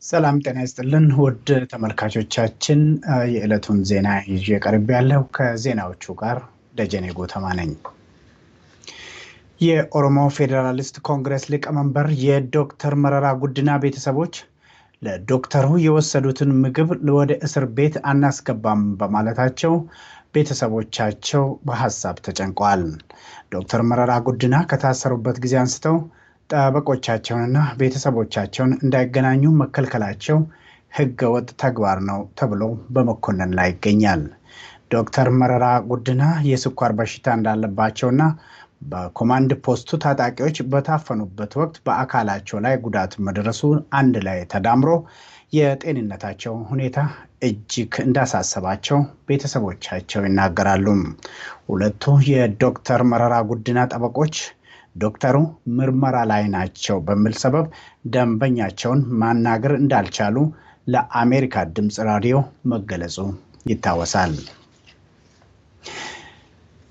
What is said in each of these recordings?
ሰላም ጤና ይስጥልን ውድ ተመልካቾቻችን የዕለቱን ዜና ይዤ ቀርቤያለሁ። ከዜናዎቹ ጋር ደጀኔ ጎተማ ነኝ። የኦሮሞ ፌዴራሊስት ኮንግረስ ሊቀመንበር የዶክተር መረራ ጉዲና ቤተሰቦች ለዶክተሩ የወሰዱትን ምግብ ወደ እስር ቤት አናስገባም በማለታቸው ቤተሰቦቻቸው በሐሳብ ተጨንቀዋል። ዶክተር መረራ ጉዲና ከታሰሩበት ጊዜ አንስተው ጠበቆቻቸውንና ቤተሰቦቻቸውን እንዳይገናኙ መከልከላቸው ህገወጥ ተግባር ነው ተብሎ በመኮነን ላይ ይገኛል። ዶክተር መረራ ጉዲና የስኳር በሽታ እንዳለባቸውና በኮማንድ ፖስቱ ታጣቂዎች በታፈኑበት ወቅት በአካላቸው ላይ ጉዳት መድረሱ አንድ ላይ ተዳምሮ የጤንነታቸው ሁኔታ እጅግ እንዳሳሰባቸው ቤተሰቦቻቸው ይናገራሉ። ሁለቱ የዶክተር መረራ ጉዲና ጠበቆች ዶክተሩ ምርመራ ላይ ናቸው በሚል ሰበብ ደንበኛቸውን ማናገር እንዳልቻሉ ለአሜሪካ ድምጽ ራዲዮ መገለጹ ይታወሳል።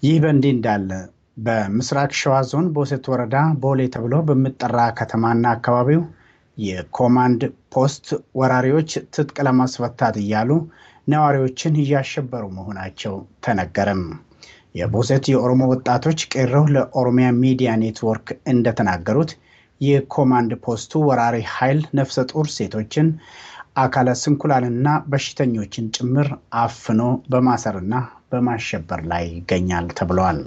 ይህ በእንዲህ እንዳለ በምስራቅ ሸዋ ዞን ቦሰት ወረዳ ቦሌ ተብሎ በሚጠራ ከተማና አካባቢው የኮማንድ ፖስት ወራሪዎች ትጥቅ ለማስፈታት እያሉ ነዋሪዎችን እያሸበሩ መሆናቸው ተነገረም። የቦሰት የኦሮሞ ወጣቶች ቄሮ ለኦሮሚያ ሚዲያ ኔትወርክ እንደተናገሩት የኮማንድ ፖስቱ ወራሪ ኃይል ነፍሰ ጡር ሴቶችን፣ አካለ ስንኩላንና በሽተኞችን ጭምር አፍኖ በማሰርና በማሸበር ላይ ይገኛል ተብሏል።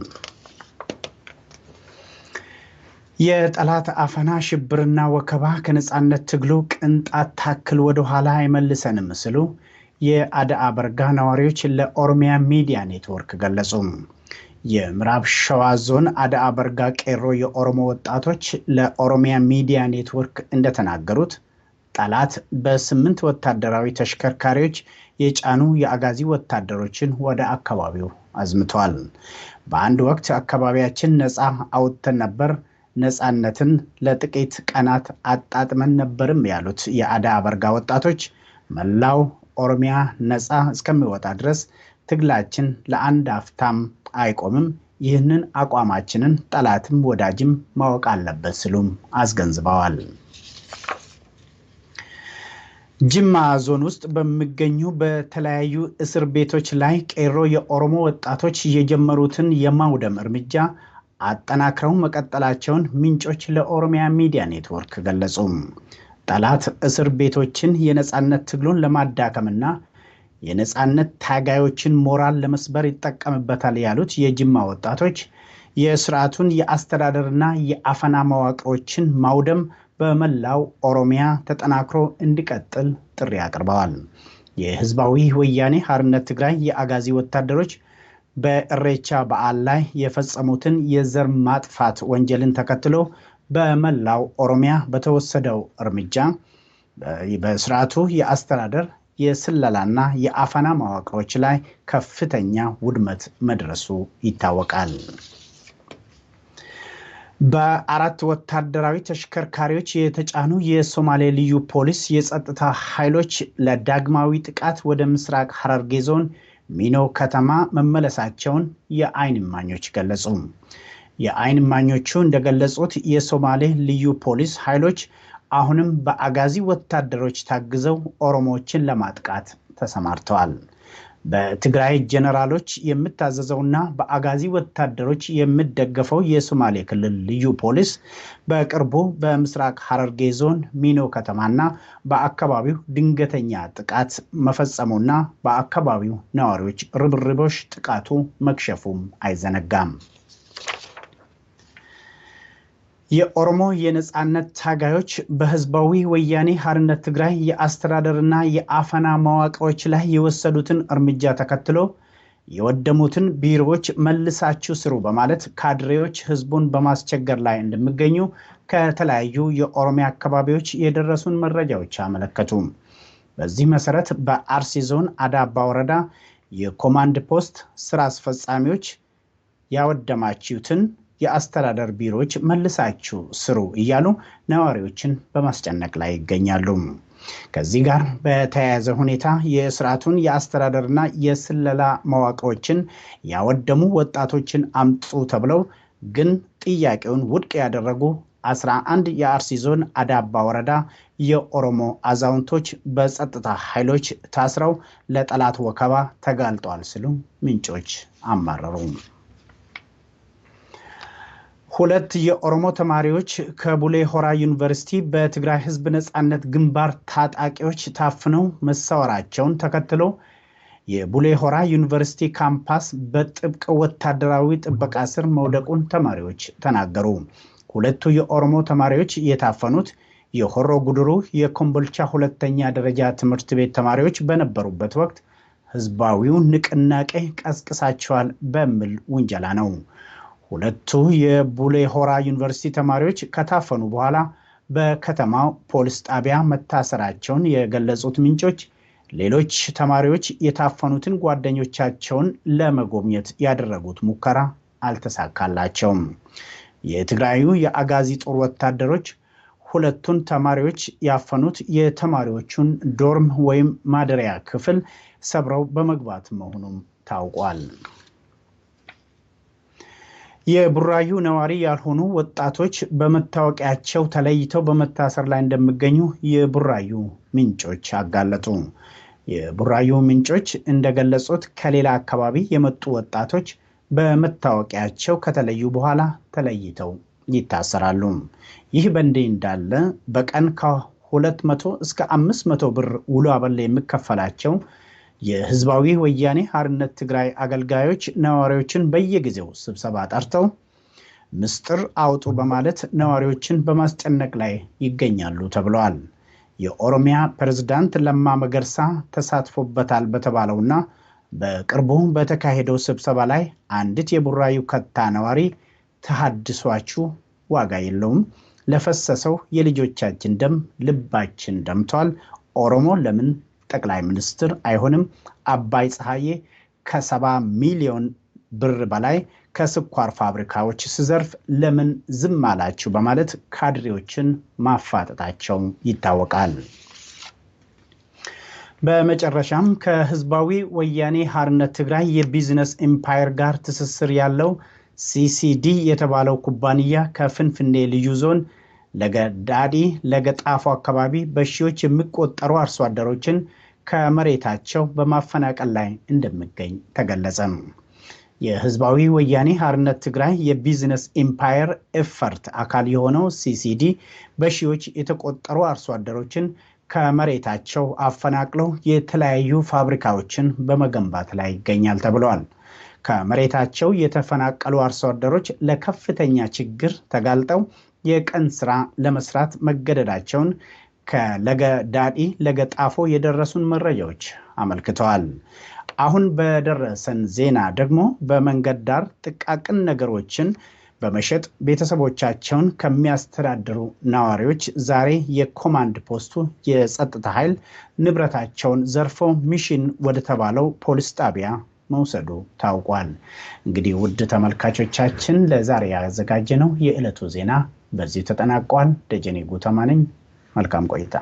የጠላት አፈና፣ ሽብርና ወከባ ከነጻነት ትግሉ ቅንጣት ታክል ወደ ኋላ አይመልሰንም ሲሉ የአድአ በርጋ ነዋሪዎች ለኦሮሚያ ሚዲያ ኔትወርክ ገለጹ። የምዕራብ ሸዋ ዞን አድአ በርጋ ቄሮ የኦሮሞ ወጣቶች ለኦሮሚያ ሚዲያ ኔትወርክ እንደተናገሩት ጠላት በ8 ወታደራዊ ተሽከርካሪዎች የጫኑ የአጋዚ ወታደሮችን ወደ አካባቢው አዝምቷል። በአንድ ወቅት አካባቢያችን ነፃ አውጥተን ነበር፣ ነፃነትን ለጥቂት ቀናት አጣጥመን ነበርም ያሉት የአድአ በርጋ ወጣቶች መላው ኦሮሚያ ነፃ እስከሚወጣ ድረስ ትግላችን ለአንድ አፍታም አይቆምም፣ ይህንን አቋማችንን ጠላትም ወዳጅም ማወቅ አለበት ሲሉም አስገንዝበዋል። ጅማ ዞን ውስጥ በሚገኙ በተለያዩ እስር ቤቶች ላይ ቄሮ የኦሮሞ ወጣቶች የጀመሩትን የማውደም እርምጃ አጠናክረው መቀጠላቸውን ምንጮች ለኦሮሚያ ሚዲያ ኔትወርክ ገለጹ። ጠላት እስር ቤቶችን የነጻነት ትግሉን ለማዳከምና የነጻነት ታጋዮችን ሞራል ለመስበር ይጠቀምበታል ያሉት የጅማ ወጣቶች የስርዓቱን የአስተዳደርና የአፈና መዋቅሮችን ማውደም በመላው ኦሮሚያ ተጠናክሮ እንዲቀጥል ጥሪ አቅርበዋል። የህዝባዊ ወያኔ ሓርነት ትግራይ የአጋዚ ወታደሮች በእሬቻ በዓል ላይ የፈጸሙትን የዘር ማጥፋት ወንጀልን ተከትሎ በመላው ኦሮሚያ በተወሰደው እርምጃ በስርዓቱ የአስተዳደር የስለላና የአፈና መዋቅሮች ላይ ከፍተኛ ውድመት መድረሱ ይታወቃል። በአራት ወታደራዊ ተሽከርካሪዎች የተጫኑ የሶማሌ ልዩ ፖሊስ የጸጥታ ኃይሎች ለዳግማዊ ጥቃት ወደ ምስራቅ ሐረርጌ ዞን ሚኖ ከተማ መመለሳቸውን የዓይን እማኞች ገለጹ። የዓይን እማኞቹ እንደገለጹት የሶማሌ ልዩ ፖሊስ ኃይሎች አሁንም በአጋዚ ወታደሮች ታግዘው ኦሮሞዎችን ለማጥቃት ተሰማርተዋል። በትግራይ ጀነራሎች የምታዘዘውና በአጋዚ ወታደሮች የሚደገፈው የሶማሌ ክልል ልዩ ፖሊስ በቅርቡ በምስራቅ ሐረርጌ ዞን ሚኖ ከተማና በአካባቢው ድንገተኛ ጥቃት መፈጸሙና በአካባቢው ነዋሪዎች ርብርቦች ጥቃቱ መክሸፉም አይዘነጋም። የኦሮሞ የነጻነት ታጋዮች በህዝባዊ ወያኔ ሓርነት ትግራይ የአስተዳደርና የአፈና መዋቅሮች ላይ የወሰዱትን እርምጃ ተከትሎ የወደሙትን ቢሮዎች መልሳችሁ ስሩ በማለት ካድሬዎች ህዝቡን በማስቸገር ላይ እንደሚገኙ ከተለያዩ የኦሮሚያ አካባቢዎች የደረሱን መረጃዎች አመለከቱ። በዚህ መሰረት በአርሲ ዞን አዳባ ወረዳ የኮማንድ ፖስት ስራ አስፈጻሚዎች ያወደማችሁትን የአስተዳደር ቢሮዎች መልሳችሁ ስሩ እያሉ ነዋሪዎችን በማስጨነቅ ላይ ይገኛሉ። ከዚህ ጋር በተያያዘ ሁኔታ የስርዓቱን የአስተዳደርና የስለላ መዋቅሮችን ያወደሙ ወጣቶችን አምጡ ተብለው ግን ጥያቄውን ውድቅ ያደረጉ 11 የአርሲ ዞን አዳባ ወረዳ የኦሮሞ አዛውንቶች በጸጥታ ኃይሎች ታስረው ለጠላት ወከባ ተጋልጧል ሲሉ ምንጮች አማረሩ። ሁለት የኦሮሞ ተማሪዎች ከቡሌ ሆራ ዩኒቨርሲቲ በትግራይ ህዝብ ነጻነት ግንባር ታጣቂዎች ታፍነው መሰወራቸውን ተከትሎ የቡሌ ሆራ ዩኒቨርሲቲ ካምፓስ በጥብቅ ወታደራዊ ጥበቃ ስር መውደቁን ተማሪዎች ተናገሩ። ሁለቱ የኦሮሞ ተማሪዎች የታፈኑት የሆሮ ጉድሩ የኮምቦልቻ ሁለተኛ ደረጃ ትምህርት ቤት ተማሪዎች በነበሩበት ወቅት ህዝባዊው ንቅናቄ ቀስቅሳቸዋል በሚል ውንጀላ ነው። ሁለቱ የቡሌ ሆራ ዩኒቨርሲቲ ተማሪዎች ከታፈኑ በኋላ በከተማው ፖሊስ ጣቢያ መታሰራቸውን የገለጹት ምንጮች ሌሎች ተማሪዎች የታፈኑትን ጓደኞቻቸውን ለመጎብኘት ያደረጉት ሙከራ አልተሳካላቸውም። የትግራዩ የአጋዚ ጦር ወታደሮች ሁለቱን ተማሪዎች ያፈኑት የተማሪዎቹን ዶርም ወይም ማደሪያ ክፍል ሰብረው በመግባት መሆኑም ታውቋል። የቡራዩ ነዋሪ ያልሆኑ ወጣቶች በመታወቂያቸው ተለይተው በመታሰር ላይ እንደሚገኙ የቡራዩ ምንጮች አጋለጡ። የቡራዩ ምንጮች እንደገለጹት ከሌላ አካባቢ የመጡ ወጣቶች በመታወቂያቸው ከተለዩ በኋላ ተለይተው ይታሰራሉ። ይህ በእንዲህ እንዳለ በቀን ከ200 እስከ 500 ብር ውሎ አበል የሚከፈላቸው የህዝባዊ ወያኔ ሓርነት ትግራይ አገልጋዮች ነዋሪዎችን በየጊዜው ስብሰባ ጠርተው ምስጢር አውጡ በማለት ነዋሪዎችን በማስጨነቅ ላይ ይገኛሉ ተብሏል። የኦሮሚያ ፕሬዝዳንት ለማ መገርሳ ተሳትፎበታል በተባለውና በቅርቡ በተካሄደው ስብሰባ ላይ አንዲት የቡራዩ ከታ ነዋሪ ተሐድሷችሁ ዋጋ የለውም፣ ለፈሰሰው የልጆቻችን ደም ልባችን ደምቷል፣ ኦሮሞ ለምን ጠቅላይ ሚኒስትር አይሆንም፣ አባይ ፀሐዬ ከ70 ሚሊዮን ብር በላይ ከስኳር ፋብሪካዎች ሲዘርፍ ለምን ዝም አላችሁ በማለት ካድሬዎችን ማፋጠጣቸው ይታወቃል። በመጨረሻም ከህዝባዊ ወያኔ ሓርነት ትግራይ የቢዝነስ ኤምፓየር ጋር ትስስር ያለው ሲሲዲ የተባለው ኩባንያ ከፍንፍኔ ልዩ ዞን ለገዳዲ ለገጣፎ አካባቢ በሺዎች የሚቆጠሩ አርሶ አደሮችን ከመሬታቸው በማፈናቀል ላይ እንደሚገኝ ተገለጸ። የህዝባዊ ወያኔ ሓርነት ትግራይ የቢዝነስ ኤምፓየር ኤፈርት አካል የሆነው ሲሲዲ በሺዎች የተቆጠሩ አርሶ አደሮችን ከመሬታቸው አፈናቅለው የተለያዩ ፋብሪካዎችን በመገንባት ላይ ይገኛል ተብሏል። ከመሬታቸው የተፈናቀሉ አርሶ አደሮች ለከፍተኛ ችግር ተጋልጠው የቀን ስራ ለመስራት መገደዳቸውን ከለገዳዲ ለገጣፎ የደረሱን መረጃዎች አመልክተዋል። አሁን በደረሰን ዜና ደግሞ በመንገድ ዳር ጥቃቅን ነገሮችን በመሸጥ ቤተሰቦቻቸውን ከሚያስተዳድሩ ነዋሪዎች ዛሬ የኮማንድ ፖስቱ የጸጥታ ኃይል ንብረታቸውን ዘርፎ ሚሽን ወደ ተባለው ፖሊስ ጣቢያ መውሰዱ ታውቋል። እንግዲህ ውድ ተመልካቾቻችን ለዛሬ ያዘጋጀነው የዕለቱ ዜና በዚህ ተጠናቋል። ደጀኔ ጉተማ ነኝ። መልካም ቆይታ።